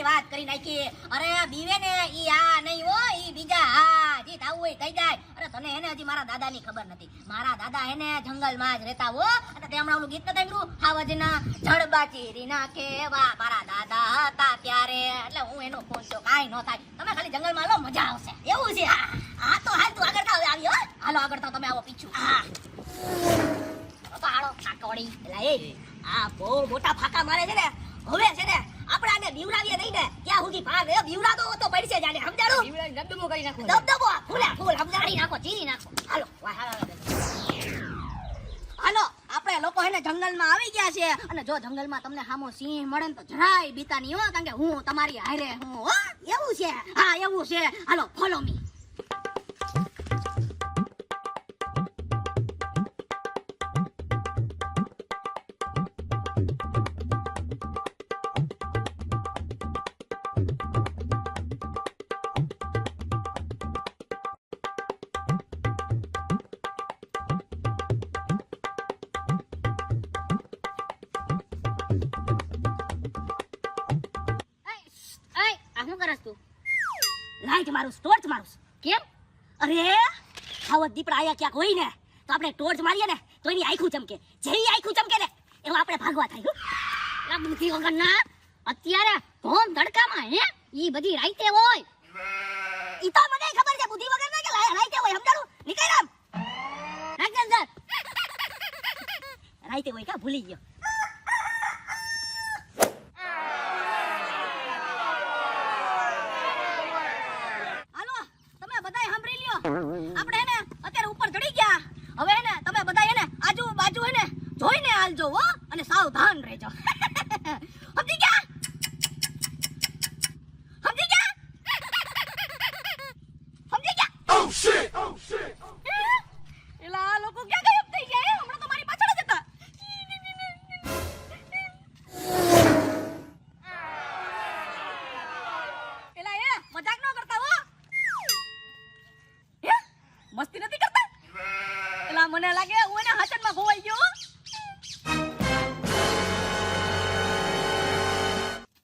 વાત કરી નાખી. અરે બીવે ને ઈ આ નહીં હો, ઈ બીજા હા જી થાવું હોય થઈ જાય. અરે તને એને હજી મારા દાદાની ખબર નથી. મારા દાદા એને જંગલમાં જ રહેતા હો. અને તે હમણાં ઓલું ગીત નતું સાંભળ્યું, હાવજના જડબા ચીરી નાખે વા મારા દાદા હતા ત્યારે. એટલે હું એનો ફોન તો કાઈ ન થાય. તમે ખાલી જંગલમાં લો, મજા આવશે. એવું છે. હા તો હાલ તું આગળ થાવ આવી હો. હાલો આગળ થાવ, તમે આવો પીછું. હા તો હાલો કાકોડી. એલા એ આ બહુ મોટા ફાકા મારે છે ને. હવે છે ને આપણે આને બીવડાવીએ નહીં ને ત્યાં સુધી ભાગ એ બીવડાતો તો પડશે જાને. સમજાણું? બીવડાવી દબદબો કરી નાખો. દબદબો ફૂલે ફૂલ સમજાડી નાખો, ચીરી નાખો. હાલો હાલો આપણે લોકો હે ને જંગલમાં આવી ગયા છે. અને જો જંગલમાં તમને સામો સિંહ મળે ને તો જરાય બીતા નહીં હો, કારણ કે હું તમારી હારે હું હો. એવું છે? હા એવું છે. હાલો ફોલો મી. શું કરસ તું? લાઈટ મારું, ટોર્ચ મારું. કેમ? અરે આવા દીપડા આયા ક્યાંક હોય ને તો આપણે ટોર્ચ મારીએ ને તો એની આંખું ચમકે. જેવી આંખું ચમકે ને એવું આપણે ભાગવા થાય. લા બુદ્ધિ વગરના અત્યારે ભોમ ધડકામાં હે ઈ બધી રાઈતે હોય. ઈ તો મને ખબર છે બુદ્ધિ વગરના કે રાઈતે હોય. સમજાણું? નીકળ આમ. નાખ અંદર. રાઈતે હોય કા ભૂલી ગયો. આપણે એને અત્યારે ઉપર ચડી ગયા. હવે એને તમે બધા એને આજુબાજુ એને જોઈને હાલજો હો, અને સાવધાન રહેજો. સમજી ગયા? સમજી ગયા? સમજી ગયા? ઓ શિટ એલા આ લોકો ક્યાં ગાયબ થઈ ગયા? હમણાં તો મારી પાછળ જ હતા. એલા એ મજાક ન કરતા હો. મસ્તી નથી કરતા? એલા મને લાગે હું એને હાચનમાં ખોવાઈ ગયો.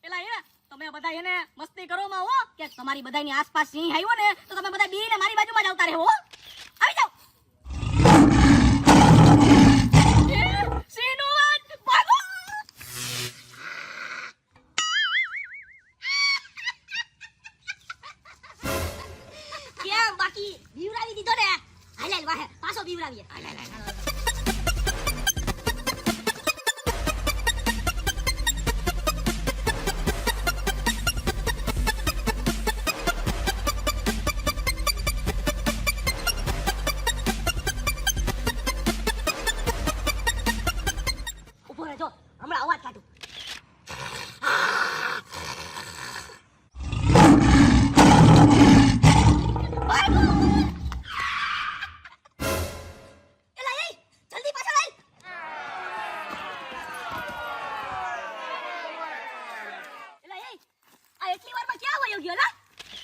એલા એ તમે બધા એને મસ્તી કરો માં હો, કે તમારી બધાની આસપાસ સિંહ આવ્યો ને તો તમે બધા બીને મારી બાજુમાં જ આવતા રહો. આવી જાઓ. સિંહનો અવાજ ભાગો. કેમ બાકી બીવડાવી દીધો ને? હાલ હાલ વાહે પાછો બીવડાવીએ. હાલ હાલ હાલ. ઉભો રહેજો, હમણાં અવાજ કાઢું.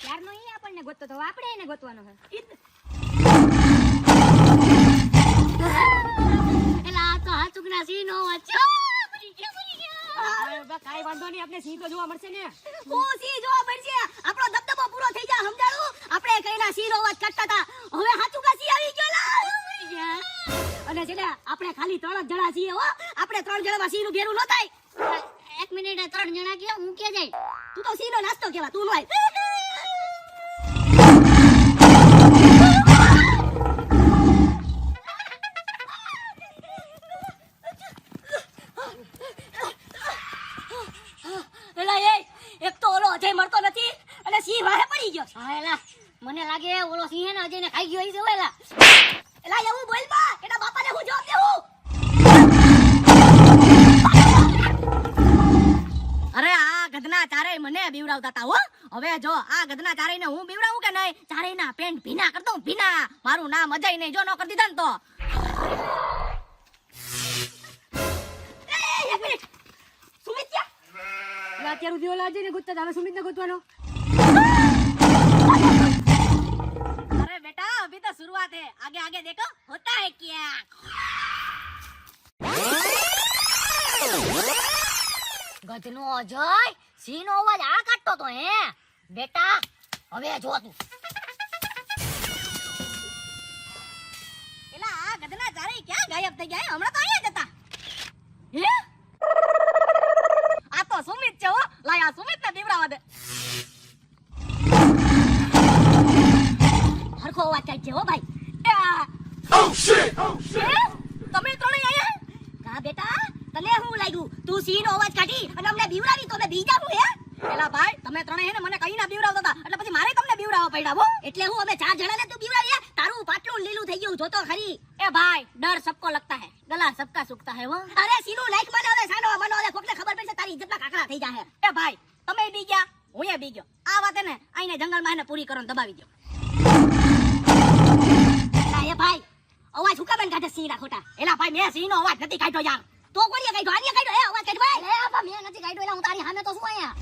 ત્યારનો ઈ આપણને ગોતતો તો આપણે એને ગોતવાનો છે. એલા આ તો હાચુકના સિંહનો અવાજ છે. કાઈ વાંધો નહીં, આપણે સિંહ તો જોવા મળશે ને. હું સિંહ જોવા મળશે. આપણો દબદબો પૂરો થઈ જાય. સમજાણું? આપણે કઈના સિંહનો અવાજ કાઢતા હતા, હવે હાચુકા સિંહ આવી ગયો. અને છે ને આપણે ખાલી 3 જ જણા છીએ હો. આપણે 3 જણામાં સિંહનું ભેરું ન થાય. એક મિનિટ, 3 જણા કે હું કે જાય? તું તો સિંહનો નાસ્તો કેવા, તું નો આય. એક તો ઓલો અજય મળતો નથી અને સિંહ વાહે પડી ગયો. હા એલા મને લાગે ઓલો સિંહ ને અજય ને ખાઈ ગયો હશે. એલા એલા એવું બોલ માં, એના બાપાને હું જવાબ દેવું? અરે આ ગધના ચારેય મને બીવડાવતા હતા હો. હવે જો આ ગધના ચારેયને હું બીવડાવું કે નહીં, ચારેયના પેન્ટ ભીના કર દઉં. ભીના. મારું નામ અજય નહીં જો ન કરી દીધા ને તો. અત્યાર સુધી ઓલા અજયને ગોતતા હતા, હવે સુમિતને ગોતવાનો. अरे बेटा अभी तो शुरुआत है, आगे आगे देखो होता है क्या. ગધનો અજય સિંહનો અવાજ આ કાઢતો તો હે બેટા. હવે જો તું એલા આ ગધના ચારેય ક્યાં ગાયબ થઈ ગયા? હમણાં તો અહીંયા જ હતા. હે આ તો સુમિત છે હો. લાય આ સુમિતને બીવડાવવા દે. હરખો અવાજ કાઢ છે હો ભાઈ. તમે ત્રણેય આયા? કા બેટા તને શું લાગ્યું તું સિંહનો અવાજ કાઢી અને અમને બીવડાવી તો અમે બીજા હું હે? એલા ભાઈ તમે ત્રણેય હે ને મને કઈ ના બીવડાવતા હતા એટલે પછી મારે તમને બીવડાવવા પડ્યા હો. એટલે હું અમે 4 જણાને તું બીવડાવી તારું પાટલું લીલું થઈ ગયું જોતો ખરી. એ ભાઈ ડર સબકો લગતા है, ગલા સબકા સુકતા है वो. અરે સીનું લાઈક મને હવે સાનો મનો હવે કોકને ખબર પડશે તારી ઇજ્જતના કાકડા થઈ જાહે. એ ભાઈ તમે બી ગયા હું એ બી ગયો. આ વાત હે ને આઈને જંગલમાં એને પૂરી કરો ને દબાવી દો. ના એ ભાઈ અવાજ હુકાબન કાઢે સિંહના ખોટા. એલા ભાઈ મેં સિંહનો અવાજ નથી કાઢ્યો યાર. તો કોણીએ કાઢ્યો આને કાઢ્યો એ અવાજ કાઢ ભાઈ. લે આપા મેં નથી કાઢ્યો એટલે હું તારી સામે તો શું આયા.